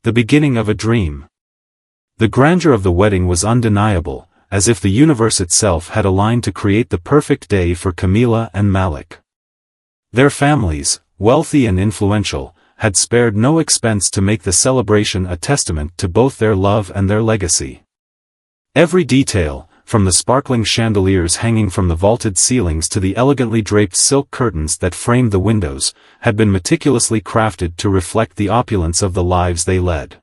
the beginning of a dream. The grandeur of the wedding was undeniable, as if the universe itself had aligned to create the perfect day for Camila and Malik. Their families, wealthy and influential, had spared no expense to make the celebration a testament to both their love and their legacy. Every detail, from the sparkling chandeliers hanging from the vaulted ceilings to the elegantly draped silk curtains that framed the windows, had been meticulously crafted to reflect the opulence of the lives they led.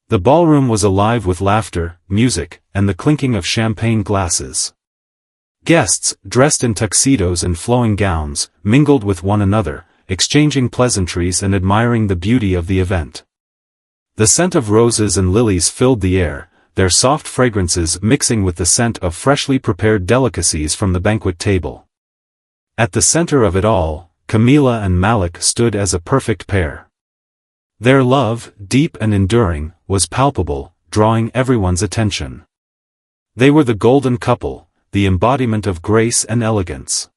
The ballroom was alive with laughter, music, and the clinking of champagne glasses. Guests, dressed in tuxedos and flowing gowns, mingled with one another, exchanging pleasantries and admiring the beauty of the event. The scent of roses and lilies filled the air, their soft fragrances mixing with the scent of freshly prepared delicacies from the banquet table. At the center of it all, Camila and Malik stood as a perfect pair. Their love, deep and enduring, was palpable, drawing everyone's attention. They were the golden couple, the embodiment of grace and elegance.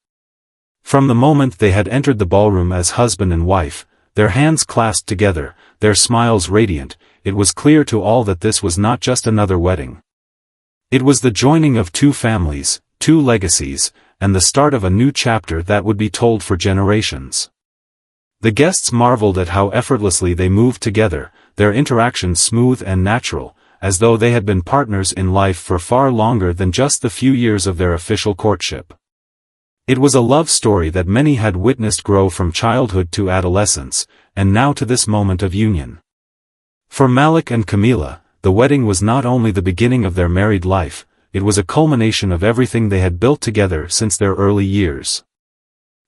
From the moment they had entered the ballroom as husband and wife, their hands clasped together, their smiles radiant, it was clear to all that this was not just another wedding. It was the joining of two families, two legacies, and the start of a new chapter that would be told for generations. The guests marveled at how effortlessly they moved together, their interactions smooth and natural, as though they had been partners in life for far longer than just the few years of their official courtship. It was a love story that many had witnessed grow from childhood to adolescence, and now to this moment of union. For Malik and Camila, the wedding was not only the beginning of their married life, it was a culmination of everything they had built together since their early years.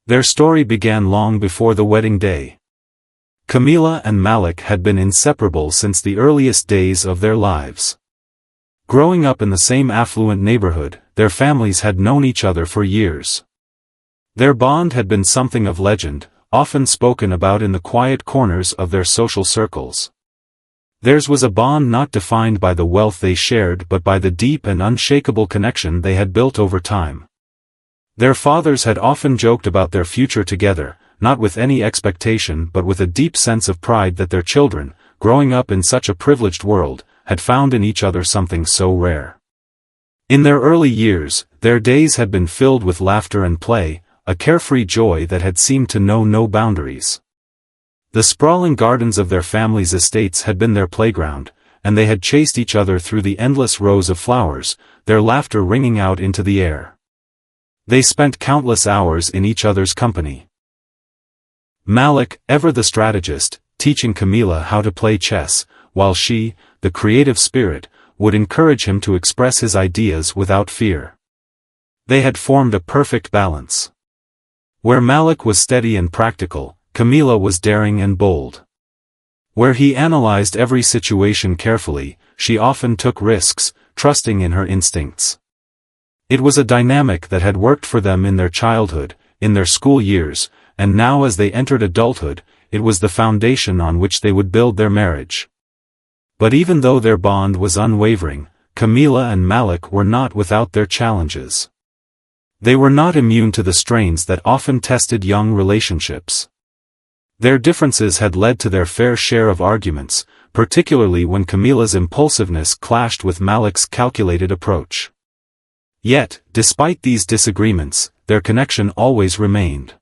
Their story began long before the wedding day. Camila and Malik had been inseparable since the earliest days of their lives. Growing up in the same affluent neighborhood, their families had known each other for years. Their bond had been something of legend, often spoken about in the quiet corners of their social circles. Theirs was a bond not defined by the wealth they shared but by the deep and unshakable connection they had built over time. Their fathers had often joked about their future together, not with any expectation but with a deep sense of pride that their children, growing up in such a privileged world, had found in each other something so rare. In their early years, their days had been filled with laughter and play, a carefree joy that had seemed to know no boundaries. The sprawling gardens of their family's estates had been their playground, and they had chased each other through the endless rows of flowers, their laughter ringing out into the air. They spent countless hours in each other's company. Malik, ever the strategist, teaching Camila how to play chess, while she, the creative spirit, would encourage him to express his ideas without fear. They had formed a perfect balance. Where Malik was steady and practical, Camila was daring and bold. Where he analyzed every situation carefully, she often took risks, trusting in her instincts. It was a dynamic that had worked for them in their childhood, in their school years, and now as they entered adulthood, it was the foundation on which they would build their marriage. But even though their bond was unwavering, Camila and Malik were not without their challenges. They were not immune to the strains that often tested young relationships. Their differences had led to their fair share of arguments, particularly when Camila's impulsiveness clashed with Malik's calculated approach. Yet, despite these disagreements, their connection always remained.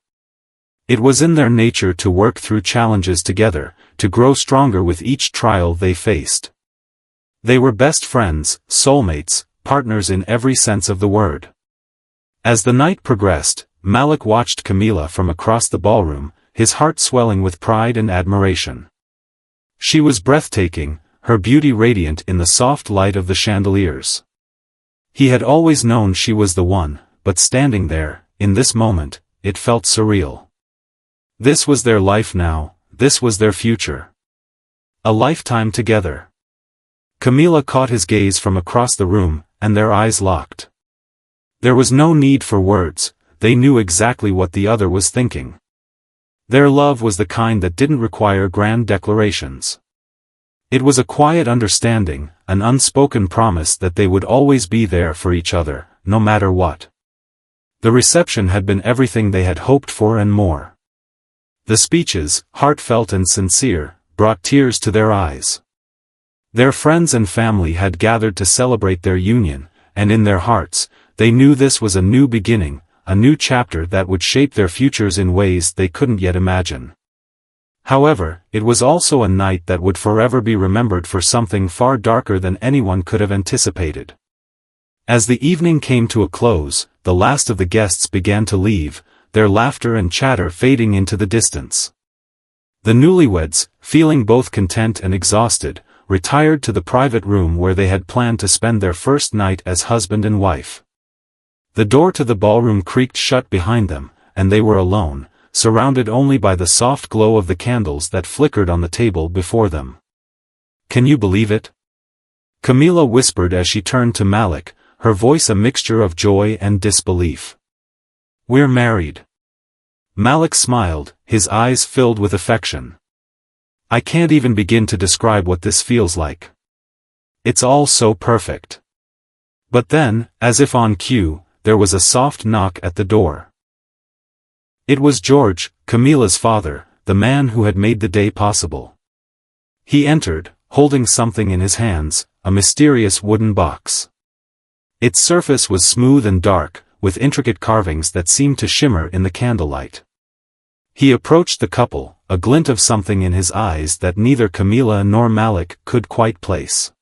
It was in their nature to work through challenges together, to grow stronger with each trial they faced. They were best friends, soulmates, partners in every sense of the word. As the night progressed, Malik watched Camila from across the ballroom, his heart swelling with pride and admiration. She was breathtaking, her beauty radiant in the soft light of the chandeliers. He had always known she was the one, but standing there, in this moment, it felt surreal. This was their life now, this was their future. A lifetime together. Camila caught his gaze from across the room, and their eyes locked. There was no need for words, they knew exactly what the other was thinking. Their love was the kind that didn't require grand declarations. It was a quiet understanding, an unspoken promise that they would always be there for each other, no matter what. The reception had been everything they had hoped for and more. The speeches, heartfelt and sincere, brought tears to their eyes. Their friends and family had gathered to celebrate their union, and in their hearts, they knew this was a new beginning, a new chapter that would shape their futures in ways they couldn't yet imagine. However, it was also a night that would forever be remembered for something far darker than anyone could have anticipated. As the evening came to a close, the last of the guests began to leave, their laughter and chatter fading into the distance. The newlyweds, feeling both content and exhausted, retired to the private room where they had planned to spend their first night as husband and wife. The door to the ballroom creaked shut behind them, and they were alone, surrounded only by the soft glow of the candles that flickered on the table before them. "Can you believe it?" Camilla whispered as she turned to Malik, her voice a mixture of joy and disbelief. "We're married." Malik smiled, his eyes filled with affection. "I can't even begin to describe what this feels like. It's all so perfect." But then, as if on cue, there was a soft knock at the door. It was George, Camilla's father, the man who had made the day possible. He entered, holding something in his hands, a mysterious wooden box. Its surface was smooth and dark, with intricate carvings that seemed to shimmer in the candlelight. He approached the couple, a glint of something in his eyes that neither Camilla nor Malik could quite place.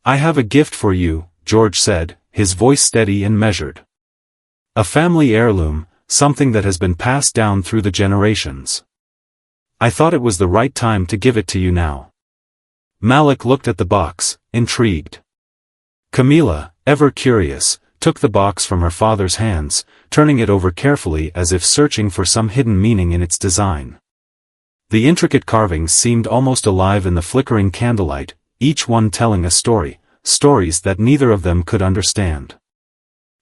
"I have a gift for you," George said, his voice steady and measured. "A family heirloom, something that has been passed down through the generations. I thought it was the right time to give it to you now." Malik looked at the box, intrigued. Camilla, ever curious, took the box from her father's hands, turning it over carefully as if searching for some hidden meaning in its design. The intricate carvings seemed almost alive in the flickering candlelight, each one telling a story, stories that neither of them could understand.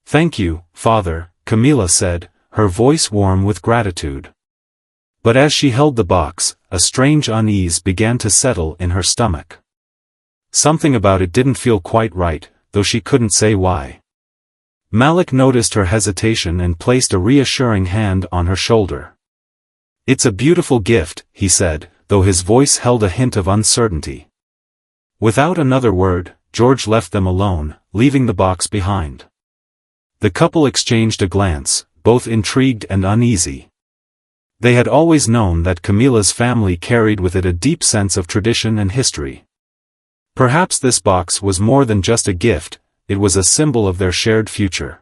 "Thank you, Father," Camilla said, her voice warm with gratitude. But as she held the box, a strange unease began to settle in her stomach. Something about it didn't feel quite right, though she couldn't say why. Malik noticed her hesitation and placed a reassuring hand on her shoulder. "It's a beautiful gift," he said, though his voice held a hint of uncertainty. Without another word, George left them alone, leaving the box behind. The couple exchanged a glance, both intrigued and uneasy. They had always known that Camilla's family carried with it a deep sense of tradition and history. Perhaps this box was more than just a gift, it was a symbol of their shared future.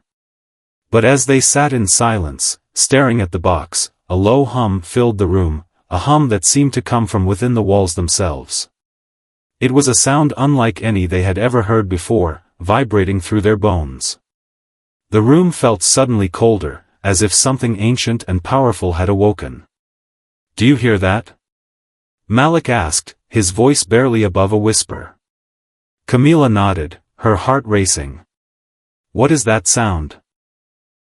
But as they sat in silence, staring at the box, a low hum filled the room, a hum that seemed to come from within the walls themselves. It was a sound unlike any they had ever heard before, vibrating through their bones. The room felt suddenly colder, as if something ancient and powerful had awoken. "Do you hear that?" Malik asked, his voice barely above a whisper. Camilla nodded, her heart racing. "What is that sound?"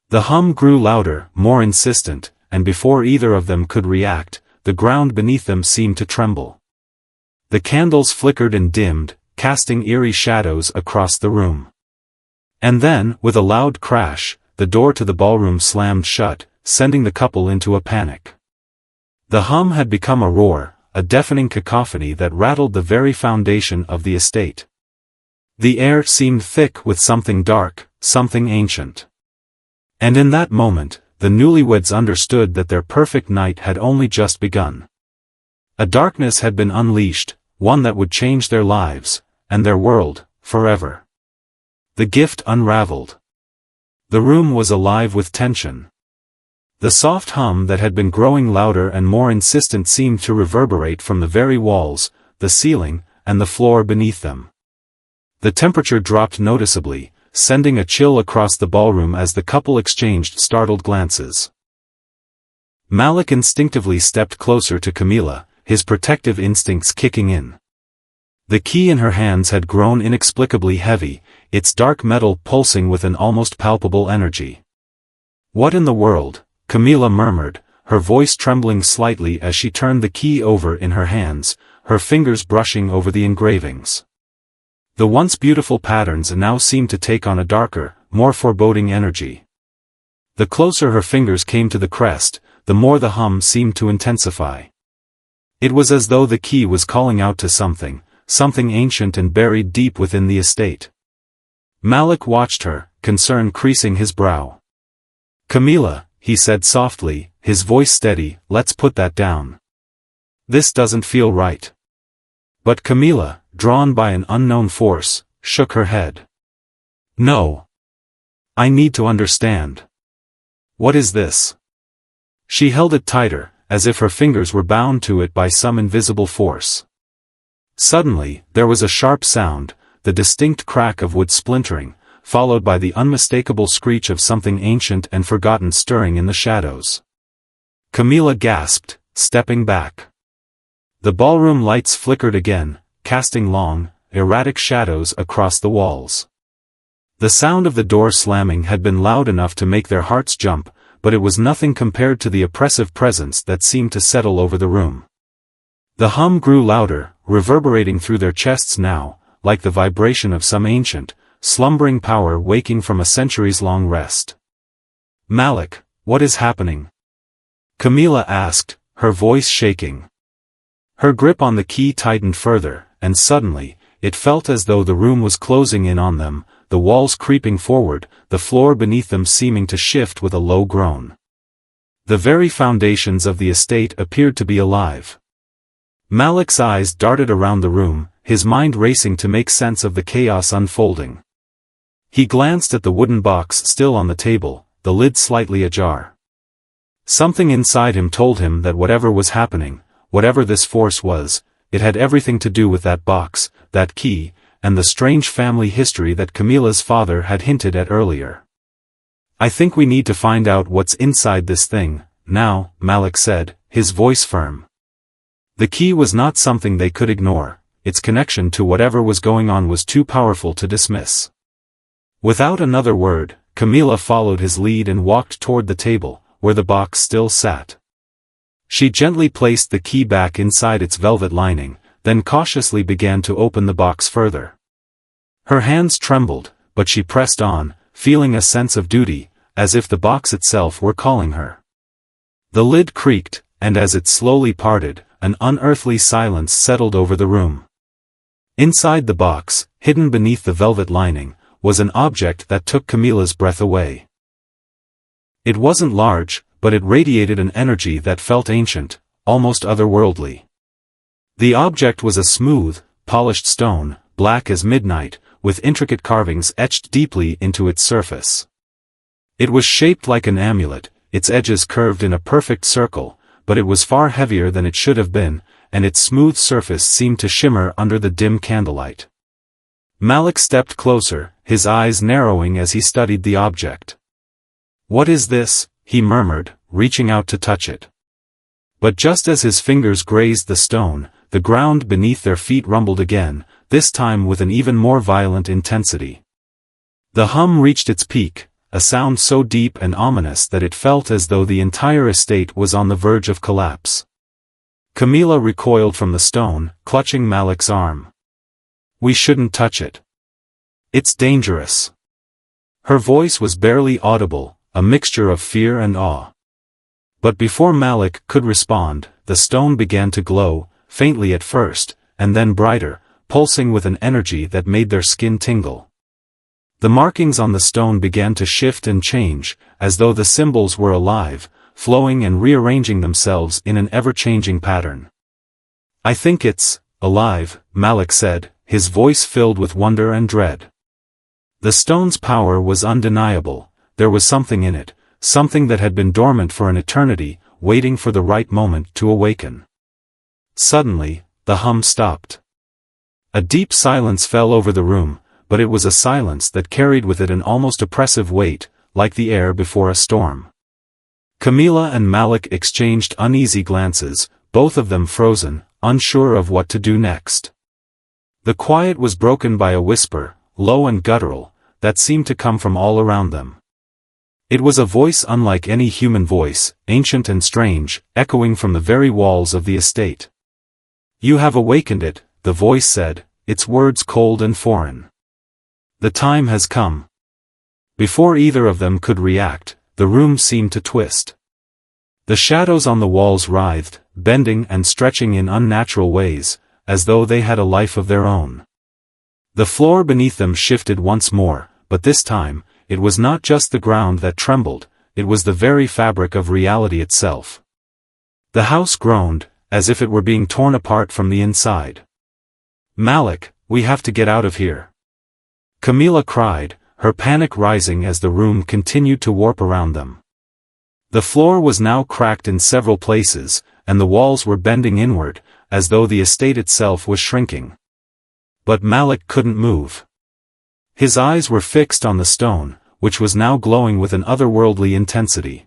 The hum grew louder, more insistent, and before either of them could react, the ground beneath them seemed to tremble. The candles flickered and dimmed, casting eerie shadows across the room. And then, with a loud crash, the door to the ballroom slammed shut, sending the couple into a panic. The hum had become a roar, a deafening cacophony that rattled the very foundation of the estate. The air seemed thick with something dark, something ancient. And in that moment, the newlyweds understood that their perfect night had only just begun. A darkness had been unleashed, one that would change their lives, and their world, forever. The gift unraveled. The room was alive with tension. The soft hum that had been growing louder and more insistent seemed to reverberate from the very walls, the ceiling, and the floor beneath them. The temperature dropped noticeably, sending a chill across the ballroom as the couple exchanged startled glances. Malik instinctively stepped closer to Camilla, his protective instincts kicking in. The key in her hands had grown inexplicably heavy, its dark metal pulsing with an almost palpable energy. "What in the world?" Camilla murmured, her voice trembling slightly as she turned the key over in her hands, her fingers brushing over the engravings. The once beautiful patterns now seemed to take on a darker, more foreboding energy. The closer her fingers came to the crest, the more the hum seemed to intensify. It was as though the key was calling out to something, something ancient and buried deep within the estate. Malik watched her, concern creasing his brow. "Camila," he said softly, his voice steady, "let's put that down. This doesn't feel right." But Camila, drawn by an unknown force, shook her head. "No. I need to understand. What is this?" She held it tighter, as if her fingers were bound to it by some invisible force. Suddenly, there was a sharp sound, the distinct crack of wood splintering, followed by the unmistakable screech of something ancient and forgotten stirring in the shadows. Camila gasped, stepping back. The ballroom lights flickered again, casting long, erratic shadows across the walls. The sound of the door slamming had been loud enough to make their hearts jump, but it was nothing compared to the oppressive presence that seemed to settle over the room. The hum grew louder, reverberating through their chests now, like the vibration of some ancient, slumbering power waking from a centuries-long rest. "Malik, what is happening?" Camila asked, her voice shaking. Her grip on the key tightened further, and suddenly, it felt as though the room was closing in on them, the walls creeping forward, the floor beneath them seeming to shift with a low groan. The very foundations of the estate appeared to be alive. Malik's eyes darted around the room, his mind racing to make sense of the chaos unfolding. He glanced at the wooden box still on the table, the lid slightly ajar. Something inside him told him that whatever was happening, whatever this force was, it had everything to do with that box, that key, and the strange family history that Camila's father had hinted at earlier. "I think we need to find out what's inside this thing, now," Malik said, his voice firm. The key was not something they could ignore, its connection to whatever was going on was too powerful to dismiss. Without another word, Camila followed his lead and walked toward the table, where the box still sat. She gently placed the key back inside its velvet lining, then cautiously began to open the box further. Her hands trembled, but she pressed on, feeling a sense of duty, as if the box itself were calling her. The lid creaked, and as it slowly parted, an unearthly silence settled over the room. Inside the box, hidden beneath the velvet lining, was an object that took Camila's breath away. It wasn't large, but it radiated an energy that felt ancient, almost otherworldly. The object was a smooth, polished stone, black as midnight, with intricate carvings etched deeply into its surface. It was shaped like an amulet, its edges curved in a perfect circle, but it was far heavier than it should have been, and its smooth surface seemed to shimmer under the dim candlelight. Malik stepped closer, his eyes narrowing as he studied the object. "What is this?" he murmured, reaching out to touch it. But just as his fingers grazed the stone, the ground beneath their feet rumbled again, this time with an even more violent intensity. The hum reached its peak, a sound so deep and ominous that it felt as though the entire estate was on the verge of collapse. Camila recoiled from the stone, clutching Malik's arm. "We shouldn't touch it. It's dangerous." Her voice was barely audible, a mixture of fear and awe. But before Malik could respond, the stone began to glow, faintly at first, and then brighter, pulsing with an energy that made their skin tingle. The markings on the stone began to shift and change, as though the symbols were alive, flowing and rearranging themselves in an ever-changing pattern. "I think it's alive," Malik said, his voice filled with wonder and dread. The stone's power was undeniable. There was something in it, something that had been dormant for an eternity, waiting for the right moment to awaken. Suddenly, the hum stopped. A deep silence fell over the room, but it was a silence that carried with it an almost oppressive weight, like the air before a storm. Camila and Malik exchanged uneasy glances, both of them frozen, unsure of what to do next. The quiet was broken by a whisper, low and guttural, that seemed to come from all around them. It was a voice unlike any human voice, ancient and strange, echoing from the very walls of the estate. "You have awakened it," the voice said, its words cold and foreign. "The time has come." Before either of them could react, the room seemed to twist. The shadows on the walls writhed, bending and stretching in unnatural ways, as though they had a life of their own. The floor beneath them shifted once more, but this time, it was not just the ground that trembled, it was the very fabric of reality itself. The house groaned, as if it were being torn apart from the inside. "Malik, we have to get out of here," Camila cried, her panic rising as the room continued to warp around them. The floor was now cracked in several places, and the walls were bending inward, as though the estate itself was shrinking. But Malik couldn't move. His eyes were fixed on the stone, which was now glowing with an otherworldly intensity.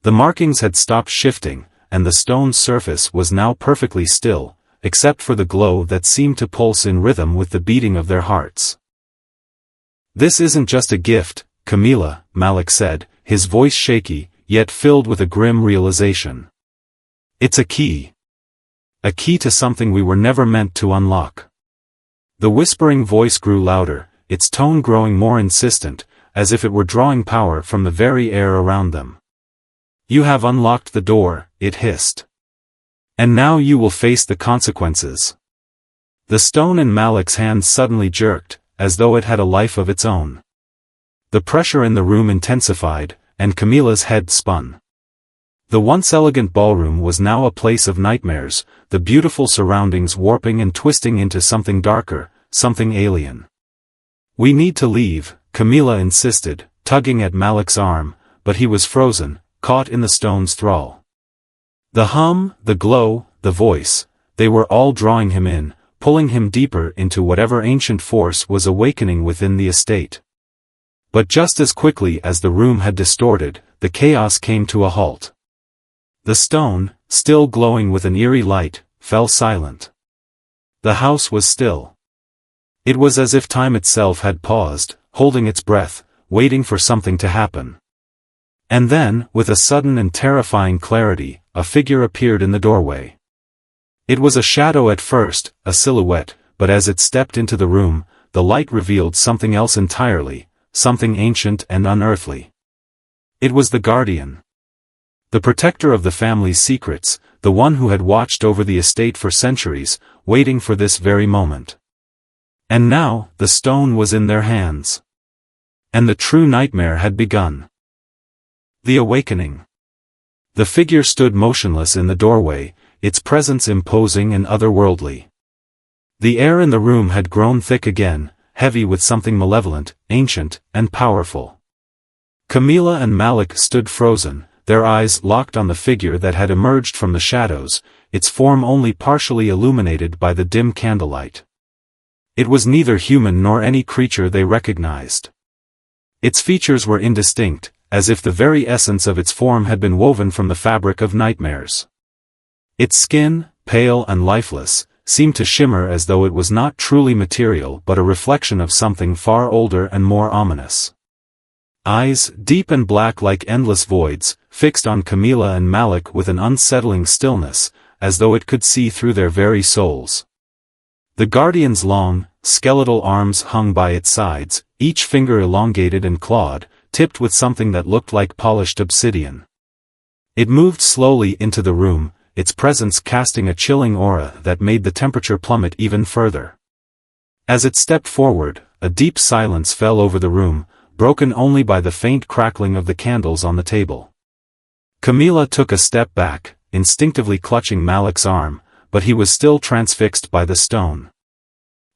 The markings had stopped shifting, and the stone's surface was now perfectly still, except for the glow that seemed to pulse in rhythm with the beating of their hearts. "This isn't just a gift, Camila," Malik said, his voice shaky, yet filled with a grim realization. "It's a key. A key to something we were never meant to unlock." The whispering voice grew louder, its tone growing more insistent, as if it were drawing power from the very air around them. "You have unlocked the door," it hissed. "And now you will face the consequences." The stone in Malik's hand suddenly jerked, as though it had a life of its own. The pressure in the room intensified, and Camila's head spun. The once elegant ballroom was now a place of nightmares, the beautiful surroundings warping and twisting into something darker, something alien. "We need to leave," Camila insisted, tugging at Malik's arm, but he was frozen, caught in the stone's thrall. The hum, the glow, the voice, they were all drawing him in, pulling him deeper into whatever ancient force was awakening within the estate. But just as quickly as the room had distorted, the chaos came to a halt. The stone, still glowing with an eerie light, fell silent. The house was still. It was as if time itself had paused, holding its breath, waiting for something to happen. And then, with a sudden and terrifying clarity, a figure appeared in the doorway. It was a shadow at first, a silhouette, but as it stepped into the room, the light revealed something else entirely, something ancient and unearthly. It was the guardian. The protector of the family's secrets, the one who had watched over the estate for centuries, waiting for this very moment. And now, the stone was in their hands. And the true nightmare had begun. The awakening. The figure stood motionless in the doorway, its presence imposing and otherworldly. The air in the room had grown thick again, heavy with something malevolent, ancient, and powerful. Camila and Malik stood frozen, their eyes locked on the figure that had emerged from the shadows, its form only partially illuminated by the dim candlelight. It was neither human nor any creature they recognized. Its features were indistinct, as if the very essence of its form had been woven from the fabric of nightmares. Its skin, pale and lifeless, seemed to shimmer as though it was not truly material but a reflection of something far older and more ominous. Eyes, deep and black like endless voids, fixed on Camila and Malik with an unsettling stillness, as though it could see through their very souls. The guardian's long, skeletal arms hung by its sides, each finger elongated and clawed, tipped with something that looked like polished obsidian. It moved slowly into the room, its presence casting a chilling aura that made the temperature plummet even further. As it stepped forward, a deep silence fell over the room, broken only by the faint crackling of the candles on the table. Camila took a step back, instinctively clutching Malik's arm, but he was still transfixed by the stone.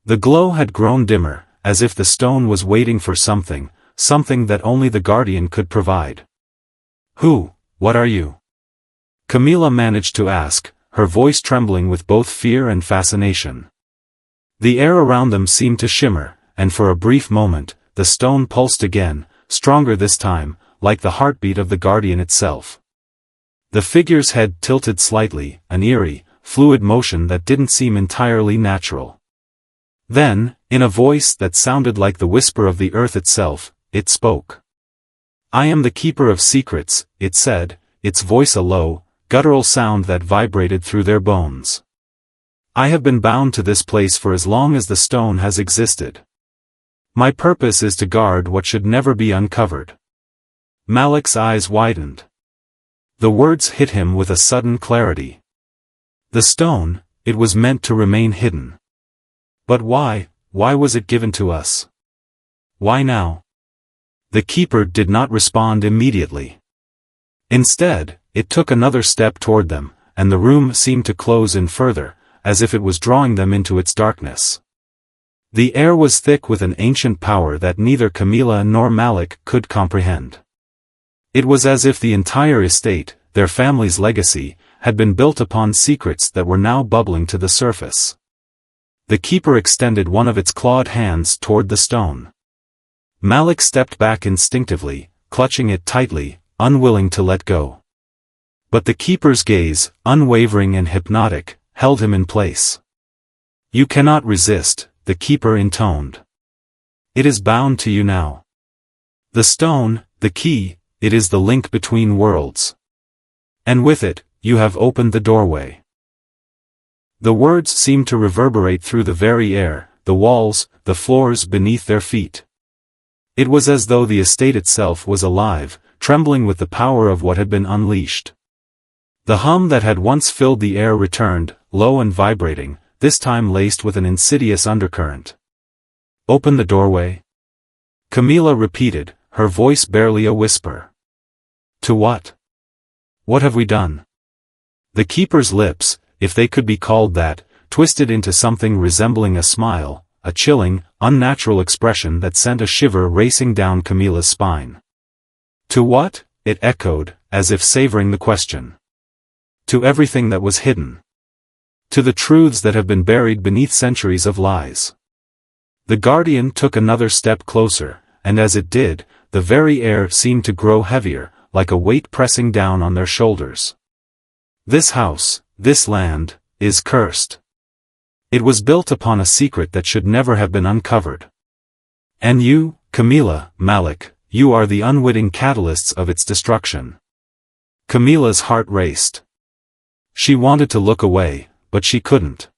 The glow had grown dimmer, as if the stone was waiting for something, something that only the guardian could provide. What are you?" Camila managed to ask, her voice trembling with both fear and fascination. The air around them seemed to shimmer, and for a brief moment, the stone pulsed again, stronger this time, like the heartbeat of the guardian itself. The figure's head tilted slightly, an eerie, fluid motion that didn't seem entirely natural. Then, in a voice that sounded like the whisper of the earth itself, it spoke. "I am the keeper of secrets," it said, its voice a low, guttural sound that vibrated through their bones. "I have been bound to this place for as long as the stone has existed. My purpose is to guard what should never be uncovered." Malik's eyes widened. The words hit him with a sudden clarity. The stone, it was meant to remain hidden. But why was it given to us? Why now? The keeper did not respond immediately. Instead, it took another step toward them, and the room seemed to close in further, as if it was drawing them into its darkness. The air was thick with an ancient power that neither Camilla nor Malik could comprehend. It was as if the entire estate, their family's legacy, had been built upon secrets that were now bubbling to the surface. The keeper extended one of its clawed hands toward the stone. Malik stepped back instinctively, clutching it tightly, unwilling to let go. But the keeper's gaze, unwavering and hypnotic, held him in place. "You cannot resist," the keeper intoned. "It is bound to you now. The stone, the key, it is the link between worlds. And with it, you have opened the doorway." The words seemed to reverberate through the very air, the walls, the floors beneath their feet. It was as though the estate itself was alive, trembling with the power of what had been unleashed. The hum that had once filled the air returned, low and vibrating, this time laced with an insidious undercurrent. "Open the doorway?" Camilla repeated, her voice barely a whisper. "To what? What have we done?" The keeper's lips, if they could be called that, twisted into something resembling a smile, a chilling, unnatural expression that sent a shiver racing down Camilla's spine. "To what?" it echoed, as if savoring the question. "To everything that was hidden. To the truths that have been buried beneath centuries of lies." The guardian took another step closer, and as it did, the very air seemed to grow heavier, like a weight pressing down on their shoulders. "This house, this land, is cursed. It was built upon a secret that should never have been uncovered. And you, Camilla, Malik, you are the unwitting catalysts of its destruction." Camilla's heart raced. She wanted to look away, but she couldn't.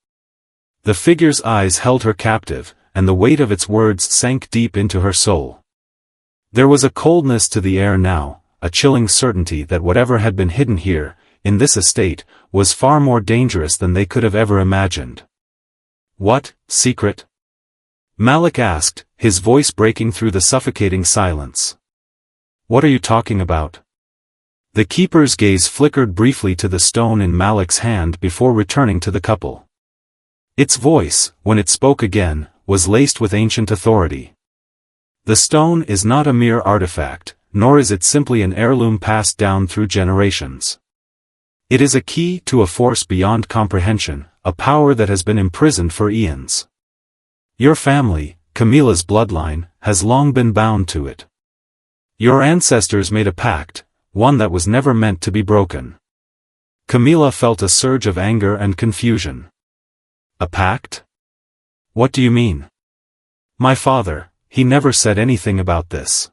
The figure's eyes held her captive, and the weight of its words sank deep into her soul. There was a coldness to the air now, a chilling certainty that whatever had been hidden here, in this estate, was far more dangerous than they could have ever imagined. "What secret?" Malik asked, his voice breaking through the suffocating silence. "What are you talking about?" The keeper's gaze flickered briefly to the stone in Malik's hand before returning to the couple. Its voice, when it spoke again, was laced with ancient authority. "The stone is not a mere artifact, nor is it simply an heirloom passed down through generations. It is a key to a force beyond comprehension, a power that has been imprisoned for eons. Your family, Camilla's bloodline, has long been bound to it. Your ancestors made a pact, one that was never meant to be broken." Camilla felt a surge of anger and confusion. "A pact? What do you mean?" "My father, he never said anything about this."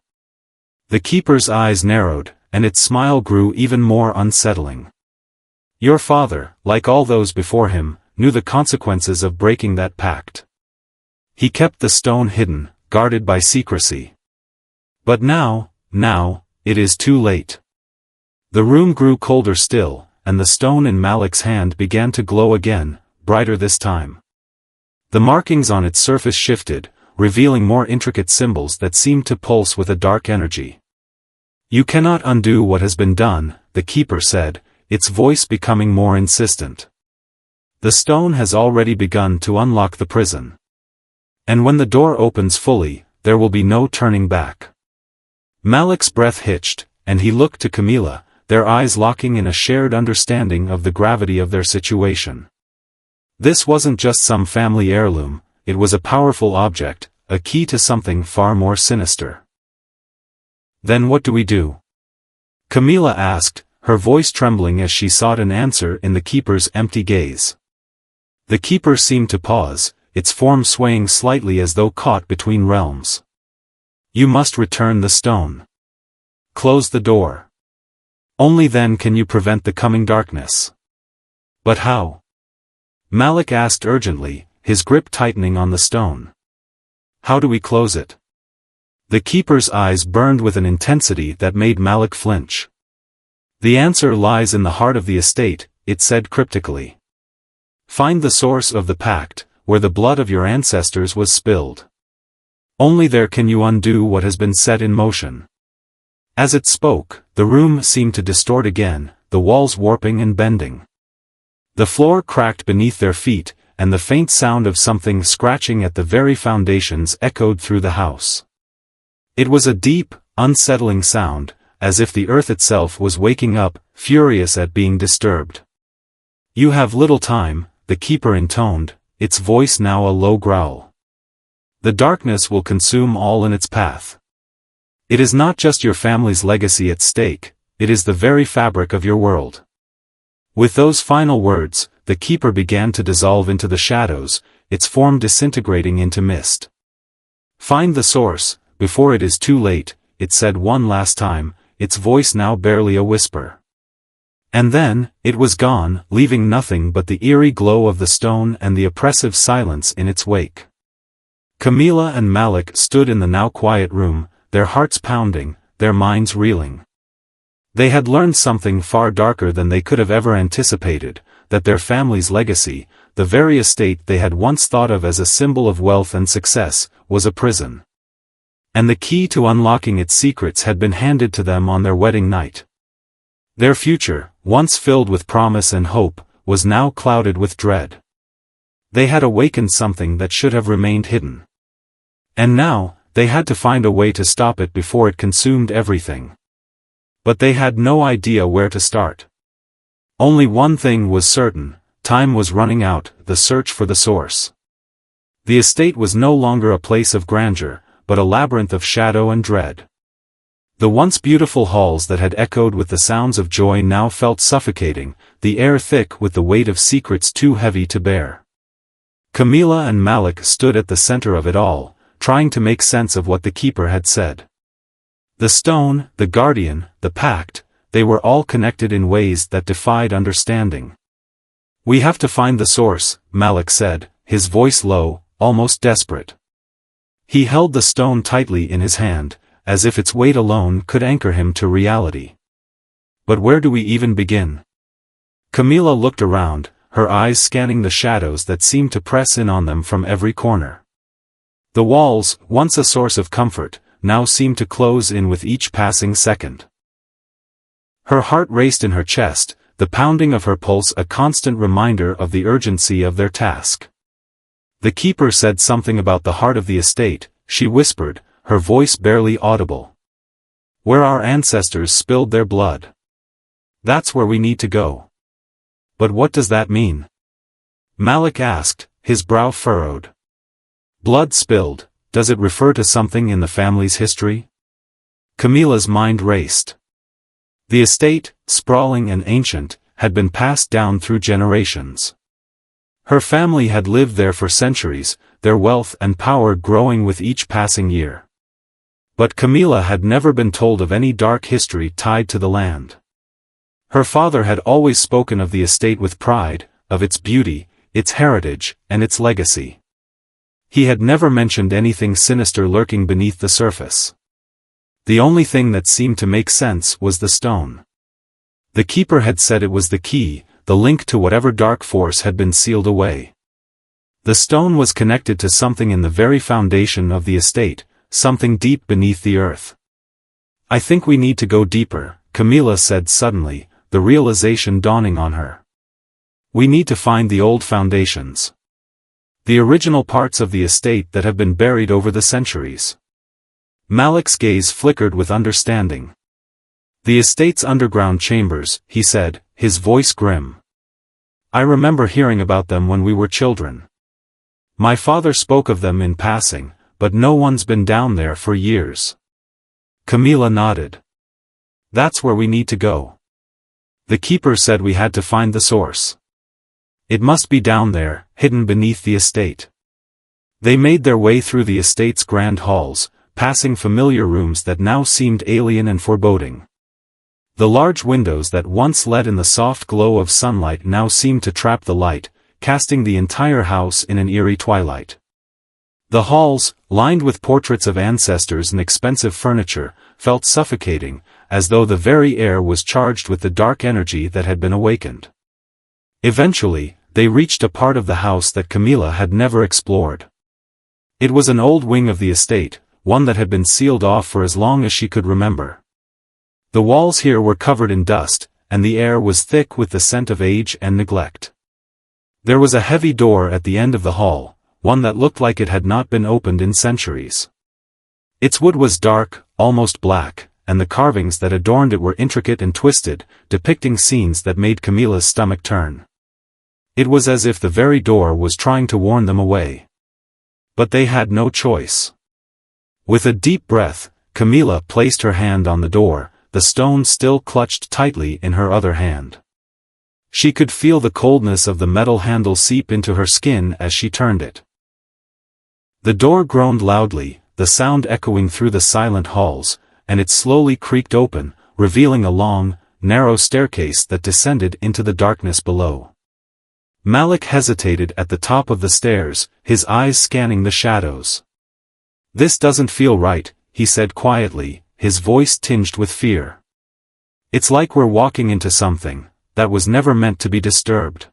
The keeper's eyes narrowed, and its smile grew even more unsettling. "Your father, like all those before him, knew the consequences of breaking that pact. He kept the stone hidden, guarded by secrecy. But now, it is too late." The room grew colder still, and the stone in Malik's hand began to glow again, brighter this time. The markings on its surface shifted, revealing more intricate symbols that seemed to pulse with a dark energy. "You cannot undo what has been done," the keeper said, its voice becoming more insistent. "The stone has already begun to unlock the prison. And when the door opens fully, there will be no turning back." Malik's breath hitched, and he looked to Camilla, their eyes locking in a shared understanding of the gravity of their situation. This wasn't just some family heirloom, it was a powerful object, a key to something far more sinister. "Then what do we do?" Camilla asked, her voice trembling as she sought an answer in the keeper's empty gaze. The keeper seemed to pause, its form swaying slightly as though caught between realms. "You must return the stone. Close the door. Only then can you prevent the coming darkness." "But how?" Malik asked urgently, his grip tightening on the stone. "How do we close it?" The keeper's eyes burned with an intensity that made Malik flinch. "The answer lies in the heart of the estate," it said cryptically. Find the source of the pact, where the blood of your ancestors was spilled. Only there can you undo what has been set in motion. As it spoke, the room seemed to distort again, the walls warping and bending. The floor cracked beneath their feet, and the faint sound of something scratching at the very foundations echoed through the house. It was a deep, unsettling sound, as if the earth itself was waking up, furious at being disturbed. "You have little time," the keeper intoned, its voice now a low growl. "The darkness will consume all in its path. It is not just your family's legacy at stake, it is the very fabric of your world." With those final words, the keeper began to dissolve into the shadows, its form disintegrating into mist. "Find the source, before it is too late," it said one last time, its voice now barely a whisper. And then, it was gone, leaving nothing but the eerie glow of the stone and the oppressive silence in its wake. Camilla and Malik stood in the now quiet room, their hearts pounding, their minds reeling. They had learned something far darker than they could have ever anticipated, that their family's legacy, the very estate they had once thought of as a symbol of wealth and success, was a prison. And the key to unlocking its secrets had been handed to them on their wedding night. Their future, once filled with promise and hope, was now clouded with dread. They had awakened something that should have remained hidden. And now, they had to find a way to stop it before it consumed everything. But they had no idea where to start. Only one thing was certain: time was running out, the search for the source. The estate was no longer a place of grandeur, but a labyrinth of shadow and dread. The once beautiful halls that had echoed with the sounds of joy now felt suffocating, the air thick with the weight of secrets too heavy to bear. Camilla and Malik stood at the center of it all, trying to make sense of what the keeper had said. The stone, the guardian, the pact, they were all connected in ways that defied understanding. "We have to find the source," Malik said, his voice low, almost desperate. He held the stone tightly in his hand, as if its weight alone could anchor him to reality. "But where do we even begin?" Camilla looked around, her eyes scanning the shadows that seemed to press in on them from every corner. The walls, once a source of comfort, now seemed to close in with each passing second. Her heart raced in her chest, the pounding of her pulse a constant reminder of the urgency of their task. The keeper said something about the heart of the estate, she whispered, her voice barely audible. "Where our ancestors spilled their blood. That's where we need to go." "But what does that mean?" Malik asked, his brow furrowed. "Blood spilled, does it refer to something in the family's history?" Camilla's mind raced. The estate, sprawling and ancient, had been passed down through generations. Her family had lived there for centuries, their wealth and power growing with each passing year. But Camilla had never been told of any dark history tied to the land. Her father had always spoken of the estate with pride, of its beauty, its heritage, and its legacy. He had never mentioned anything sinister lurking beneath the surface. The only thing that seemed to make sense was the stone. The keeper had said it was the key, the link to whatever dark force had been sealed away. The stone was connected to something in the very foundation of the estate, something deep beneath the earth. "I think we need to go deeper," Camilla said suddenly, the realization dawning on her. "We need to find the old foundations. The original parts of the estate that have been buried over the centuries." Malik's gaze flickered with understanding. "The estate's underground chambers," he said, his voice grim. "I remember hearing about them when we were children. My father spoke of them in passing, but no one's been down there for years." Camilla nodded. "That's where we need to go. The keeper said we had to find the source. It must be down there, hidden beneath the estate." They made their way through the estate's grand halls, passing familiar rooms that now seemed alien and foreboding. The large windows that once let in the soft glow of sunlight now seemed to trap the light, casting the entire house in an eerie twilight. The halls, lined with portraits of ancestors and expensive furniture, felt suffocating, as though the very air was charged with the dark energy that had been awakened. Eventually, they reached a part of the house that Camilla had never explored. It was an old wing of the estate, one that had been sealed off for as long as she could remember. The walls here were covered in dust, and the air was thick with the scent of age and neglect. There was a heavy door at the end of the hall, one that looked like it had not been opened in centuries. Its wood was dark, almost black, and the carvings that adorned it were intricate and twisted, depicting scenes that made Camilla's stomach turn. It was as if the very door was trying to warn them away. But they had no choice. With a deep breath, Camilla placed her hand on the door, the stone still clutched tightly in her other hand. She could feel the coldness of the metal handle seep into her skin as she turned it. The door groaned loudly, the sound echoing through the silent halls, and it slowly creaked open, revealing a long, narrow staircase that descended into the darkness below. Malik hesitated at the top of the stairs, his eyes scanning the shadows. "This doesn't feel right," he said quietly, his voice tinged with fear. "It's like we're walking into something that was never meant to be disturbed."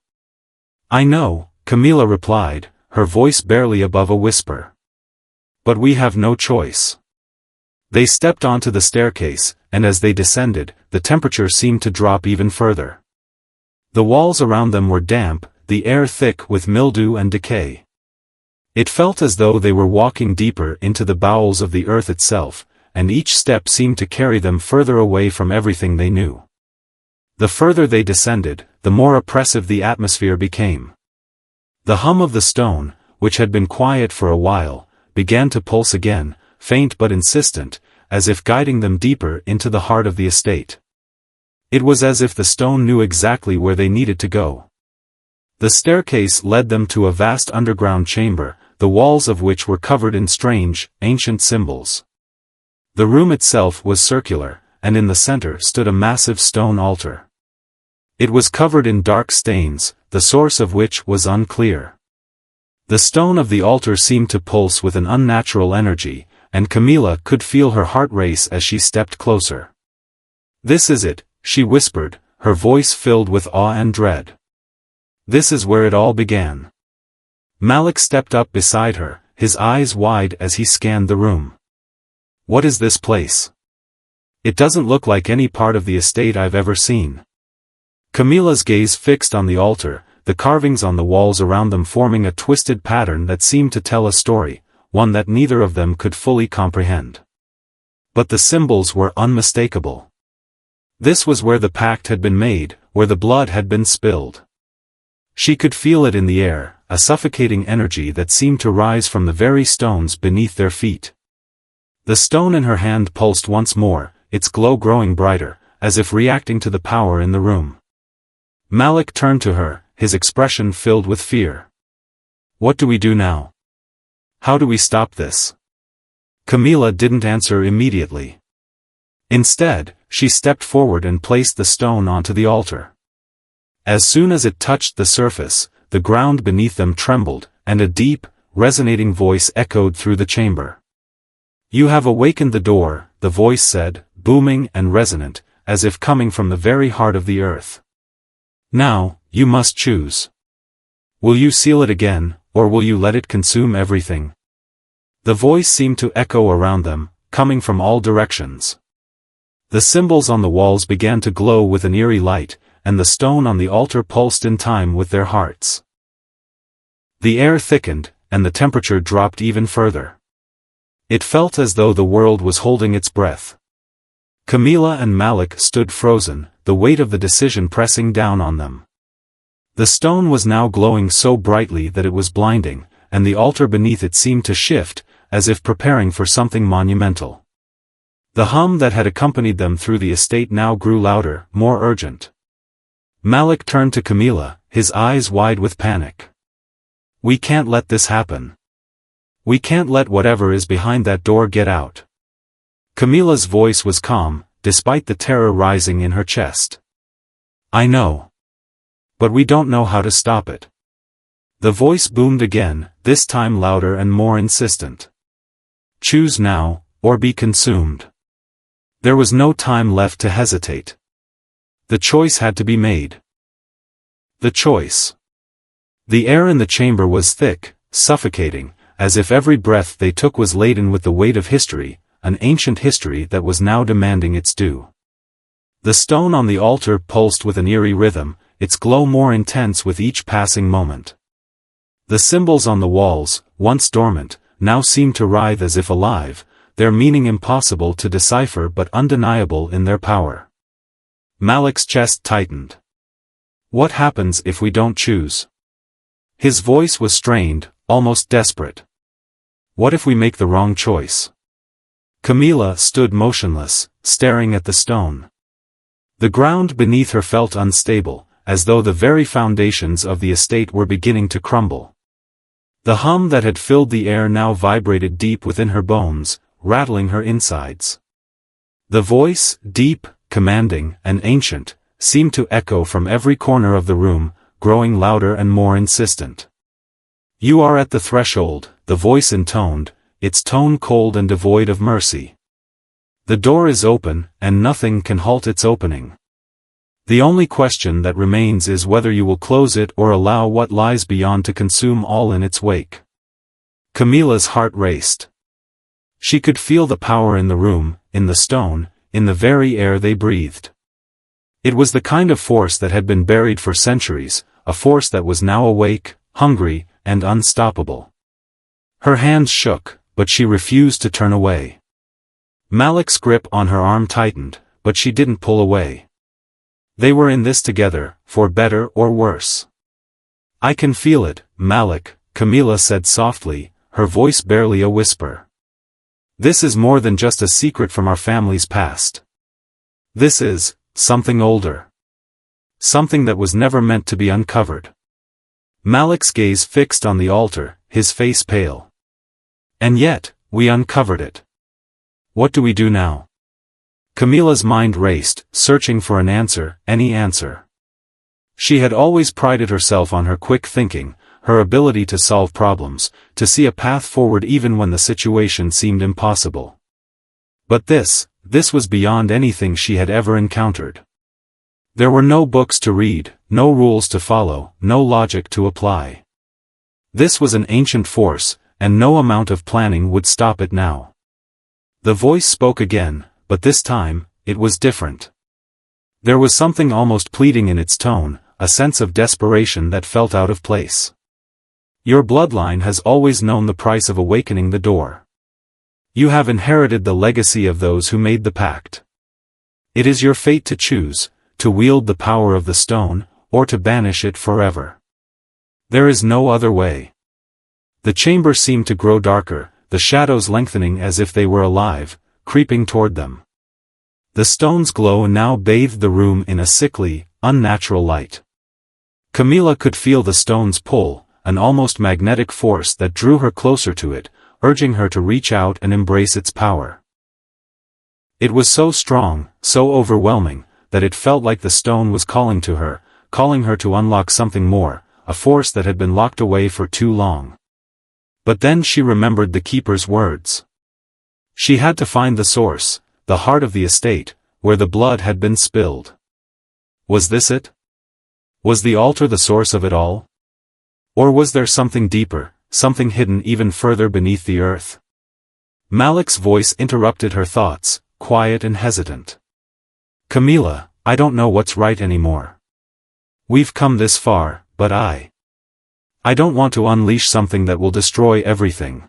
"I know," Camilla replied, her voice barely above a whisper. "But we have no choice." They stepped onto the staircase, and as they descended, the temperature seemed to drop even further. The walls around them were damp, the air thick with mildew and decay. It felt as though they were walking deeper into the bowels of the earth itself, and each step seemed to carry them further away from everything they knew. The further they descended, the more oppressive the atmosphere became. The hum of the stone, which had been quiet for a while, began to pulse again, faint but insistent, as if guiding them deeper into the heart of the estate. It was as if the stone knew exactly where they needed to go. The staircase led them to a vast underground chamber, the walls of which were covered in strange, ancient symbols. The room itself was circular, and in the center stood a massive stone altar. It was covered in dark stains, the source of which was unclear. The stone of the altar seemed to pulse with an unnatural energy, and Camilla could feel her heart race as she stepped closer. "This is it," she whispered, her voice filled with awe and dread. "This is where it all began." Malik stepped up beside her, his eyes wide as he scanned the room. "What is this place? It doesn't look like any part of the estate I've ever seen." Camilla's gaze fixed on the altar, the carvings on the walls around them forming a twisted pattern that seemed to tell a story, one that neither of them could fully comprehend. But the symbols were unmistakable. This was where the pact had been made, where the blood had been spilled. She could feel it in the air, a suffocating energy that seemed to rise from the very stones beneath their feet. The stone in her hand pulsed once more, its glow growing brighter, as if reacting to the power in the room. Malik turned to her, his expression filled with fear. "What do we do now? How do we stop this?" Camilla didn't answer immediately. Instead, she stepped forward and placed the stone onto the altar. As soon as it touched the surface, the ground beneath them trembled, and a deep, resonating voice echoed through the chamber. "You have awakened the door," the voice said, booming and resonant, as if coming from the very heart of the earth. "Now, you must choose. Will you seal it again, or will you let it consume everything?" The voice seemed to echo around them, coming from all directions. The symbols on the walls began to glow with an eerie light, and the stone on the altar pulsed in time with their hearts. The air thickened, and the temperature dropped even further. It felt as though the world was holding its breath. Camilla and Malik stood frozen, the weight of the decision pressing down on them. The stone was now glowing so brightly that it was blinding, and the altar beneath it seemed to shift, as if preparing for something monumental. The hum that had accompanied them through the estate now grew louder, more urgent. Malik turned to Camilla, his eyes wide with panic. "We can't let this happen. We can't let whatever is behind that door get out." Camilla's voice was calm, despite the terror rising in her chest. "I know. But we don't know how to stop it." The voice boomed again, this time louder and more insistent. "Choose now, or be consumed." There was no time left to hesitate. The choice had to be made. The choice. The air in the chamber was thick, suffocating, as if every breath they took was laden with the weight of history, an ancient history that was now demanding its due. The stone on the altar pulsed with an eerie rhythm, its glow more intense with each passing moment. The symbols on the walls, once dormant, now seemed to writhe as if alive, their meaning impossible to decipher but undeniable in their power. Malik's chest tightened. What happens if we don't choose? His voice was strained, almost desperate. What if we make the wrong choice? Camilla stood motionless, staring at the stone. The ground beneath her felt unstable, as though the very foundations of the estate were beginning to crumble. The hum that had filled the air now vibrated deep within her bones, rattling her insides. The voice, deep, commanding, and ancient, seemed to echo from every corner of the room, growing louder and more insistent. You are at the threshold, the voice intoned, its tone cold and devoid of mercy. The door is open, and nothing can halt its opening. The only question that remains is whether you will close it or allow what lies beyond to consume all in its wake. Camilla's heart raced. She could feel the power in the room, in the stone, in the very air they breathed. It was the kind of force that had been buried for centuries, a force that was now awake, hungry, and unstoppable. Her hands shook, but she refused to turn away. Malik's grip on her arm tightened, but she didn't pull away. They were in this together, for better or worse. I can feel it, Malik, Camilla said softly, her voice barely a whisper. This is more than just a secret from our family's past. This is something older. Something that was never meant to be uncovered. Malik's gaze fixed on the altar, his face pale. And yet, we uncovered it. What do we do now? Camilla's mind raced, searching for an answer, any answer. She had always prided herself on her quick thinking, her ability to solve problems, to see a path forward even when the situation seemed impossible. But this was beyond anything she had ever encountered. There were no books to read, no rules to follow, no logic to apply. This was an ancient force, and no amount of planning would stop it now. The voice spoke again, but this time, it was different. There was something almost pleading in its tone, a sense of desperation that felt out of place. Your bloodline has always known the price of awakening the door. You have inherited the legacy of those who made the pact. It is your fate to choose, to wield the power of the stone, or to banish it forever. There is no other way. The chamber seemed to grow darker, the shadows lengthening as if they were alive, creeping toward them. The stone's glow now bathed the room in a sickly, unnatural light. Camilla could feel the stone's pull, an almost magnetic force that drew her closer to it, urging her to reach out and embrace its power. It was so strong, so overwhelming, that it felt like the stone was calling to her, calling her to unlock something more, a force that had been locked away for too long. But then she remembered the keeper's words. She had to find the source, the heart of the estate, where the blood had been spilled. Was this it? Was the altar the source of it all? Or was there something deeper, something hidden even further beneath the earth? Malik's voice interrupted her thoughts, quiet and hesitant. Camilla, I don't know what's right anymore. We've come this far, but I don't want to unleash something that will destroy everything.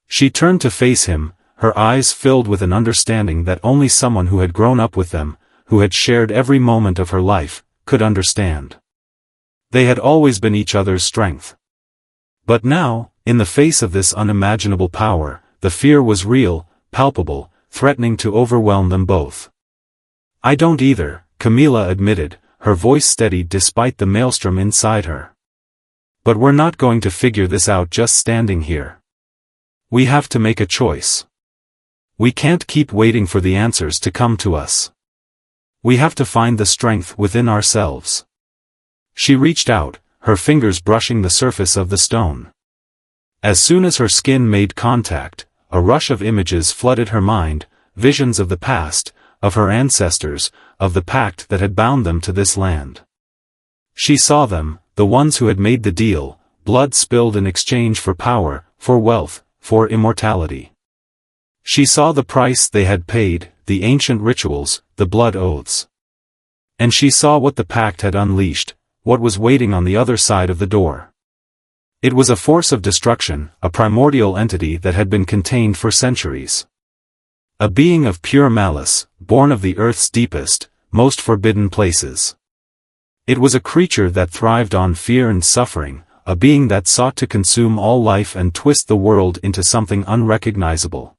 She turned to face him, her eyes filled with an understanding that only someone who had grown up with them, who had shared every moment of her life, could understand. They had always been each other's strength. But now, in the face of this unimaginable power, the fear was real, palpable, threatening to overwhelm them both. I don't either, Camilla admitted, her voice steady despite the maelstrom inside her. But we're not going to figure this out just standing here. We have to make a choice. We can't keep waiting for the answers to come to us. We have to find the strength within ourselves. She reached out, her fingers brushing the surface of the stone. As soon as her skin made contact, a rush of images flooded her mind, visions of the past, of her ancestors, of the pact that had bound them to this land. She saw them, the ones who had made the deal, blood spilled in exchange for power, for wealth, for immortality. She saw the price they had paid, the ancient rituals, the blood oaths. And she saw what the pact had unleashed, what was waiting on the other side of the door. It was a force of destruction, a primordial entity that had been contained for centuries. A being of pure malice, born of the earth's deepest, most forbidden places. It was a creature that thrived on fear and suffering, a being that sought to consume all life and twist the world into something unrecognizable.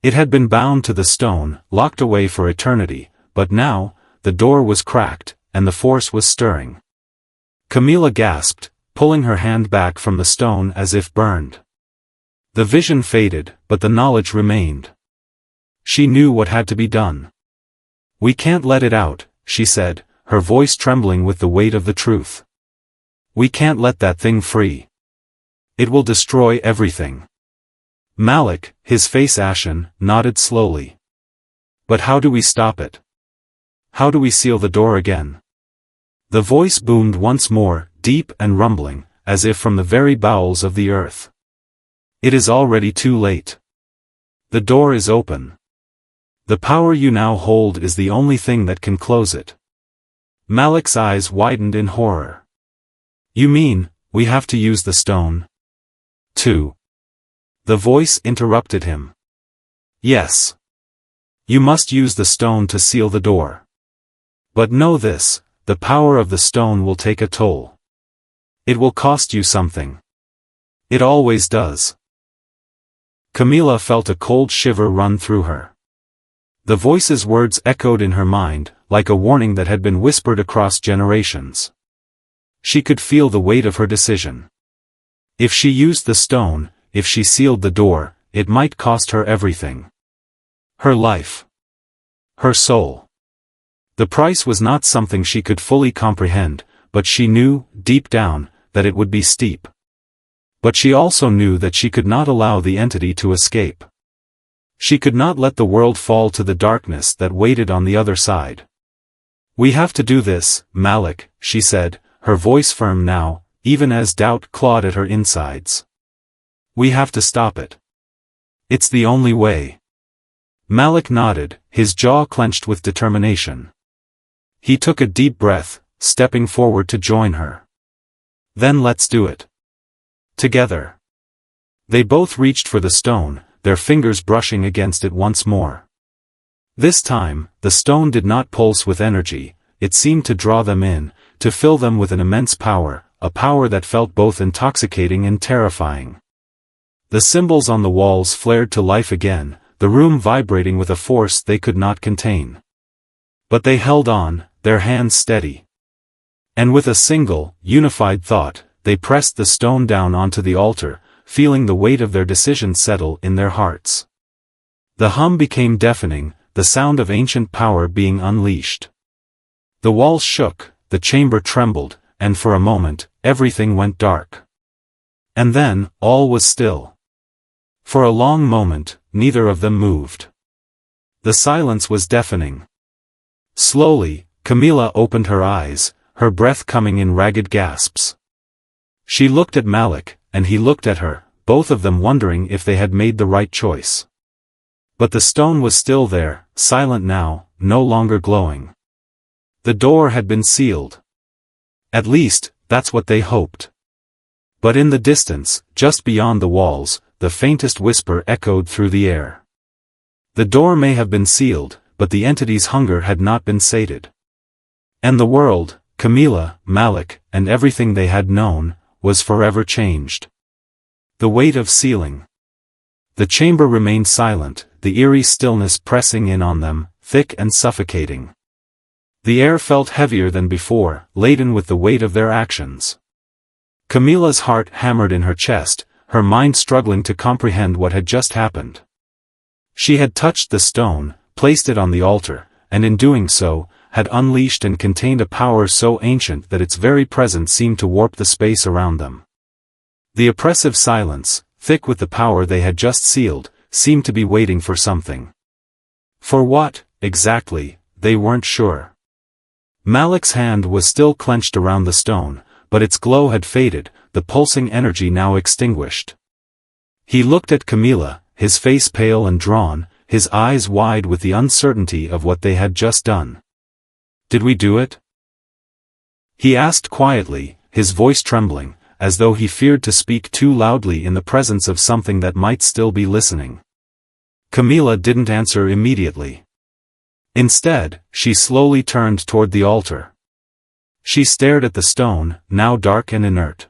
It had been bound to the stone, locked away for eternity, but now, the door was cracked, and the force was stirring. Camilla gasped, pulling her hand back from the stone as if burned. The vision faded, but the knowledge remained. She knew what had to be done. "We can't let it out," she said, her voice trembling with the weight of the truth. "We can't let that thing free. It will destroy everything." Malik, his face ashen, nodded slowly. "But how do we stop it? How do we seal the door again?" The voice boomed once more, deep and rumbling, as if from the very bowels of the earth. "It is already too late. The door is open. The power you now hold is the only thing that can close it." Malik's eyes widened in horror. "You mean, we have to use the stone? Too?" The voice interrupted him. "Yes. You must use the stone to seal the door. But know this, the power of the stone will take a toll. It will cost you something. It always does." Camilla felt a cold shiver run through her. The voice's words echoed in her mind, like a warning that had been whispered across generations. She could feel the weight of her decision. If she used the stone, if she sealed the door, it might cost her everything. Her life. Her soul. The price was not something she could fully comprehend, but she knew, deep down, that it would be steep. But she also knew that she could not allow the entity to escape. She could not let the world fall to the darkness that waited on the other side. "We have to do this, Malik," she said, her voice firm now, even as doubt clawed at her insides. "We have to stop it. It's the only way." Malik nodded, his jaw clenched with determination. He took a deep breath, stepping forward to join her. "Then let's do it. Together." They both reached for the stone, their fingers brushing against it once more. This time, the stone did not pulse with energy, it seemed to draw them in, to fill them with an immense power, a power that felt both intoxicating and terrifying. The symbols on the walls flared to life again, the room vibrating with a force they could not contain. But they held on, their hands steady. And with a single, unified thought, they pressed the stone down onto the altar, feeling the weight of their decision settle in their hearts. The hum became deafening, the sound of ancient power being unleashed. The walls shook, the chamber trembled, and for a moment, everything went dark. And then, all was still. For a long moment, neither of them moved. The silence was deafening. Slowly, Camilla opened her eyes, her breath coming in ragged gasps. She looked at Malik, and he looked at her, both of them wondering if they had made the right choice. But the stone was still there, silent now, no longer glowing. The door had been sealed. At least, that's what they hoped. But in the distance, just beyond the walls, the faintest whisper echoed through the air. The door may have been sealed, but the entity's hunger had not been sated. And the world, Camilla, Malik, and everything they had known, was forever changed. The weight of sealing. The chamber remained silent, the eerie stillness pressing in on them, thick and suffocating. The air felt heavier than before, laden with the weight of their actions. Camilla's heart hammered in her chest, her mind struggling to comprehend what had just happened. She had touched the stone, placed it on the altar, and in doing so, had unleashed and contained a power so ancient that its very presence seemed to warp the space around them. The oppressive silence, thick with the power they had just sealed, seemed to be waiting for something. For what, exactly, they weren't sure. Malik's hand was still clenched around the stone, but its glow had faded, the pulsing energy now extinguished. He looked at Camilla, his face pale and drawn, his eyes wide with the uncertainty of what they had just done. "Did we do it?" he asked quietly, his voice trembling, as though he feared to speak too loudly in the presence of something that might still be listening. Camilla didn't answer immediately. Instead, she slowly turned toward the altar. She stared at the stone, now dark and inert.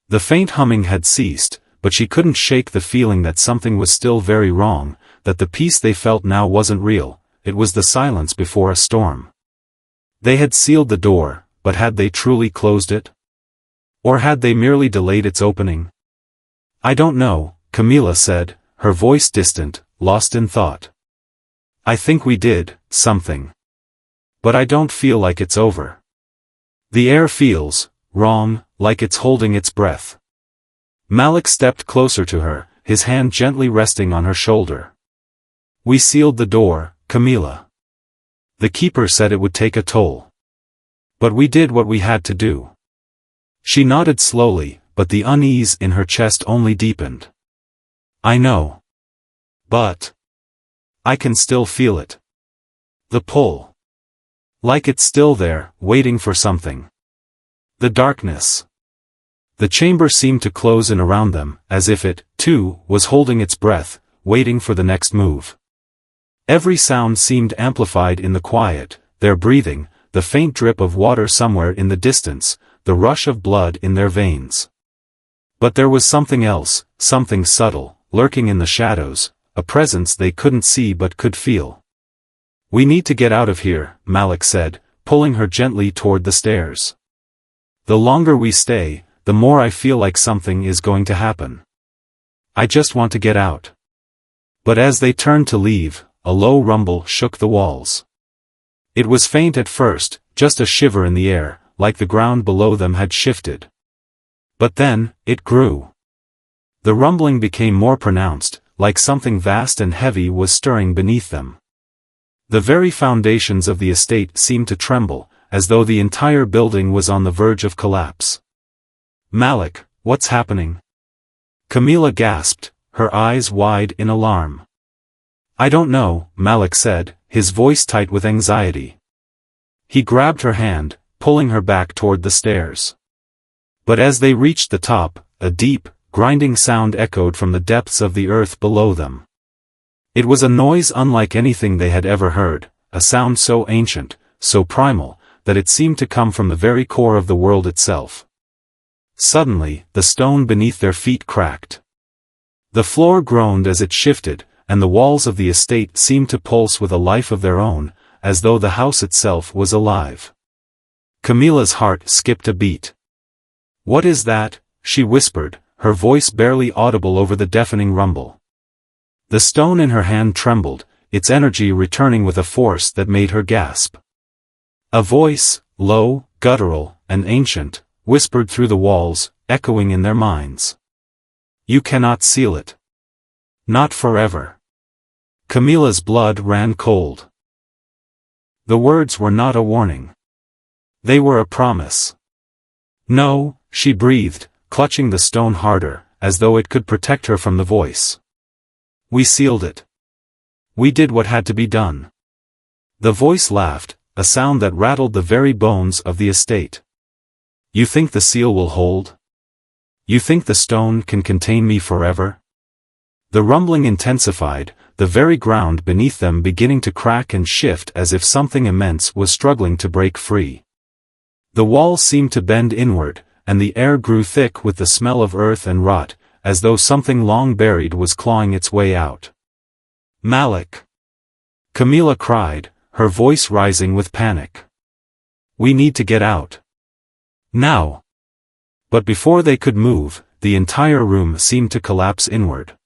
The faint humming had ceased, but she couldn't shake the feeling that something was still very wrong, that the peace they felt now wasn't real, it was the silence before a storm. They had sealed the door, but had they truly closed it? Or had they merely delayed its opening? "I don't know," Camilla said, her voice distant, lost in thought. "I think we did something. But I don't feel like it's over. The air feels wrong, like it's holding its breath." Malik stepped closer to her, his hand gently resting on her shoulder. "We sealed the door, Camilla. The keeper said it would take a toll. But we did what we had to do." She nodded slowly, but the unease in her chest only deepened. "I know. But I can still feel it. The pull. Like it's still there, waiting for something." The darkness. The chamber seemed to close in around them, as if it, too, was holding its breath, waiting for the next move. Every sound seemed amplified in the quiet, their breathing, the faint drip of water somewhere in the distance, the rush of blood in their veins. But there was something else, something subtle, lurking in the shadows, a presence they couldn't see but could feel. "We need to get out of here," Malik said, pulling her gently toward the stairs. "The longer we stay, the more I feel like something is going to happen. I just want to get out." But as they turned to leave, a low rumble shook the walls. It was faint at first, just a shiver in the air, like the ground below them had shifted. But then, it grew. The rumbling became more pronounced, like something vast and heavy was stirring beneath them. The very foundations of the estate seemed to tremble, as though the entire building was on the verge of collapse. "Malik, what's happening?" Camilla gasped, her eyes wide in alarm. "I don't know," Malik said, his voice tight with anxiety. He grabbed her hand, pulling her back toward the stairs. But as they reached the top, a deep, grinding sound echoed from the depths of the earth below them. It was a noise unlike anything they had ever heard, a sound so ancient, so primal, that it seemed to come from the very core of the world itself. Suddenly, the stone beneath their feet cracked. The floor groaned as it shifted, and the walls of the estate seemed to pulse with a life of their own, as though the house itself was alive. Camilla's heart skipped a beat. "What is that?" she whispered, her voice barely audible over the deafening rumble. The stone in her hand trembled, its energy returning with a force that made her gasp. A voice, low, guttural, and ancient, whispered through the walls, echoing in their minds. "You cannot seal it. Not forever." Camilla's blood ran cold. The words were not a warning. They were a promise. "No," she breathed, clutching the stone harder, as though it could protect her from the voice. "We sealed it. We did what had to be done." The voice laughed, a sound that rattled the very bones of the estate. "You think the seal will hold? You think the stone can contain me forever?" The rumbling intensified, the very ground beneath them beginning to crack and shift as if something immense was struggling to break free. The walls seemed to bend inward, and the air grew thick with the smell of earth and rot, as though something long buried was clawing its way out. "Malik!" Camilla cried, her voice rising with panic. "We need to get out. Now!" But before they could move, the entire room seemed to collapse inward.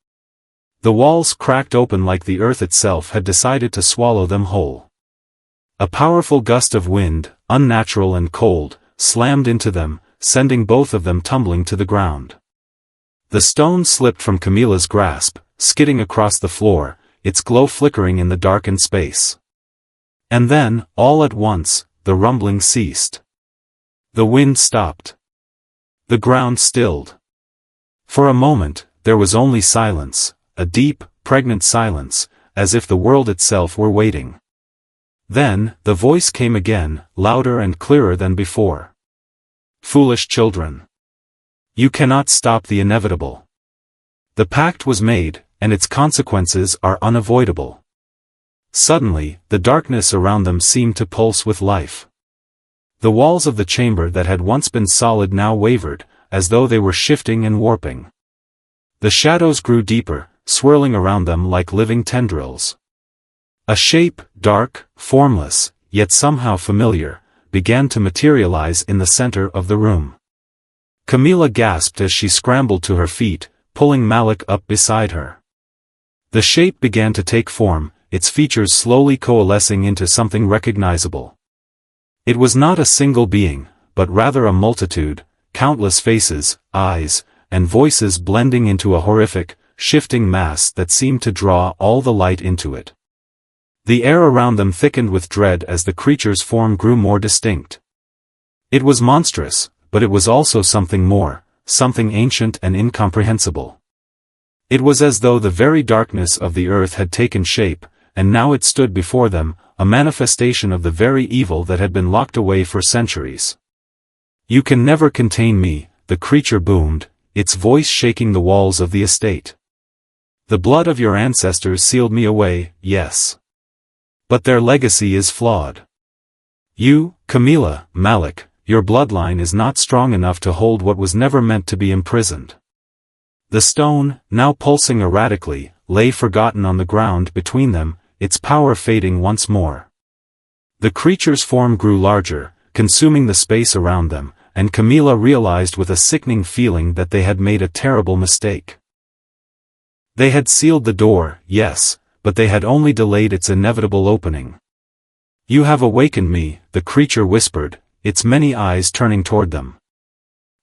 The walls cracked open like the earth itself had decided to swallow them whole. A powerful gust of wind, unnatural and cold, slammed into them, sending both of them tumbling to the ground. The stone slipped from Camilla's grasp, skidding across the floor, its glow flickering in the darkened space. And then, all at once, the rumbling ceased. The wind stopped. The ground stilled. For a moment, there was only silence, a deep, pregnant silence, as if the world itself were waiting. Then, the voice came again, louder and clearer than before. Foolish children. You cannot stop the inevitable. The pact was made, and its consequences are unavoidable. Suddenly, the darkness around them seemed to pulse with life. The walls of the chamber that had once been solid now wavered, as though they were shifting and warping. The shadows grew deeper, swirling around them like living tendrils. A shape, dark, formless, yet somehow familiar, began to materialize in the center of the room. Camilla gasped as she scrambled to her feet, pulling Malik up beside her. The shape began to take form, its features slowly coalescing into something recognizable. It was not a single being, but rather a multitude, countless faces, eyes, and voices blending into a horrific, shifting mass that seemed to draw all the light into it. The air around them thickened with dread as the creature's form grew more distinct. It was monstrous, but it was also something more, something ancient and incomprehensible. It was as though the very darkness of the earth had taken shape, and now it stood before them, a manifestation of the very evil that had been locked away for centuries. You can never contain me, the creature boomed, its voice shaking the walls of the estate. The blood of your ancestors sealed me away, yes. But their legacy is flawed. You, Camilla, Malik, your bloodline is not strong enough to hold what was never meant to be imprisoned. The stone, now pulsing erratically, lay forgotten on the ground between them, its power fading once more. The creature's form grew larger, consuming the space around them, and Camilla realized with a sickening feeling that they had made a terrible mistake. They had sealed the door, yes, but they had only delayed its inevitable opening. You have awakened me, the creature whispered, its many eyes turning toward them.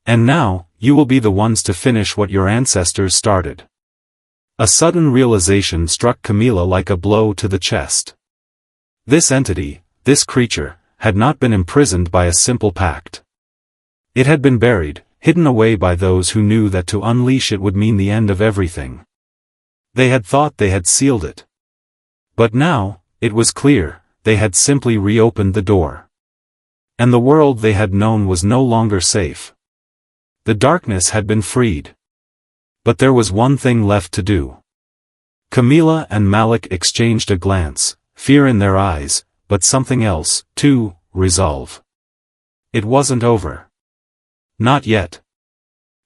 And now, you will be the ones to finish what your ancestors started. A sudden realization struck Camilla like a blow to the chest. This entity, this creature, had not been imprisoned by a simple pact. It had been buried, hidden away by those who knew that to unleash it would mean the end of everything. They had thought they had sealed it. But now, it was clear, they had simply reopened the door. And the world they had known was no longer safe. The darkness had been freed. But there was one thing left to do. Camilla and Malik exchanged a glance, fear in their eyes, but something else, too, resolve. It wasn't over. Not yet.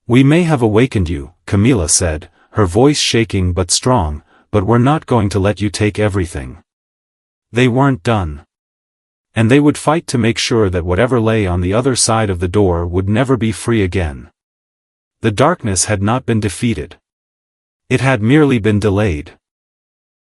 We may have awakened you, Camilla said, her voice shaking but strong, but we're not going to let you take everything. They weren't done. And they would fight to make sure that whatever lay on the other side of the door would never be free again. The darkness had not been defeated. It had merely been delayed.